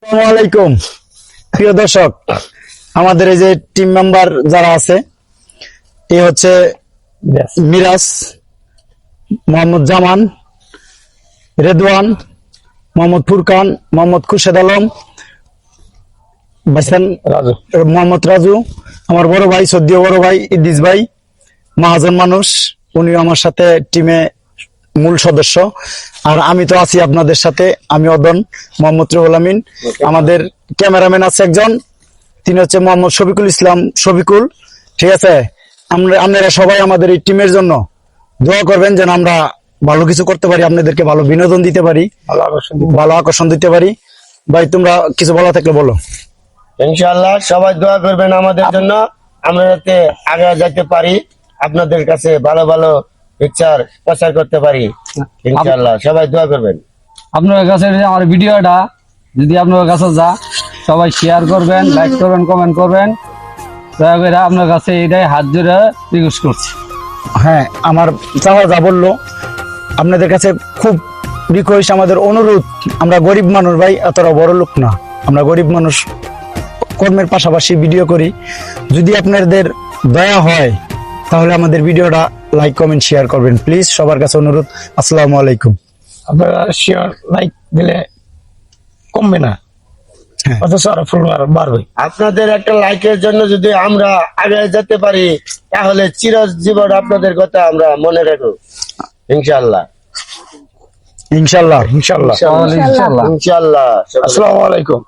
আসসালামু আলাইকুম প্রিয় দর্শক, আমাদের এই যে টিম মেম্বার যারা আছে, এই হচ্ছে মিরাজ, মোহাম্মদ জামান, রেদওয়ান, মোহাম্মদ ফুরকান, মোহাম্মদ খুরশেদ আলম, মোহাম্মদ রাজু, আমার বড় ভাই, সদ্যীয় বড় ভাই ইদ্রিস ভাই, মহাজন মানুষ, উনি আমার সাথে টিমে মূল সদস্য। আর আমি তো আছি আপনাদের সাথে, আমি অদন মোহাম্মদ রুহুল আমিন। আমাদের ক্যামেরাম্যান আছে একজন, তিনি হচ্ছে মোহাম্মদ শফিকুল ইসলাম শফিকুল। ঠিক আছে, আপনারা সবাই আমাদের এই টিমের জন্য দোয়া করবেন, যেন আমরা ভালো কিছু করতে পারি, আপনাদেরকে ভালো বিনোদন দিতে পারি, ভালো আকর্ষণ দিতে পারি। ভাই, তোমরা কিছু বলা থাকলে বলো। ইনশাআল্লাহ সবাই দোয়া করবেন আমাদের জন্য, আমরা যাতে আগে যেতে পারি, আপনাদের কাছে ভালো ভালো পিকচার প্রচার করতে পারি। ইনশাআল্লাহ সবাই দোয়া করবেন। আপনার কাছে আমার ভিডিওটা যদি আপনার কাছে যা, সবাই শেয়ার করবেন, লাইক করবেন, কমেন্ট করবেন। দয়া করে আপনার কাছে এটাই হাত জোড়ে রিকোয়েস্ট করছি। হ্যাঁ, আমার চাওয়া যা বললো, আপনাদের কাছে খুব রিকোয়েস্ট, আমাদের অনুরোধ, আমরা গরিব মানুষ ভাই, এতটা বড় লোক না, আমরা গরিব মানুষ, কর্মের পাশাপাশি ভিডিও করি। যদি আপনাদের দয়া হয় তাহলে আমাদের ভিডিওটা লাইক কমেন্ট শেয়ার করবেন প্লিজ, সবার কাছে অনুরোধ। আসসালামু আলাইকুম। আপনারা শেয়ার লাইক দিলে কমবে না, হ্যাঁ। অথচ আরো ফলোয়ার বাড়বে। আপনাদের একটা লাইকের জন্য যদি আমরা আগে যেতে পারি, তাহলে চিরজীবন আপনাদের কথা আমরা মনে রাখবো। ইনশাআল্লাহ ইনশাল্লাহ। ইনশাআল্লাহ। ইনশাআল্লাহ। ইনশাআল্লাহ। আসসালামু আলাইকুম।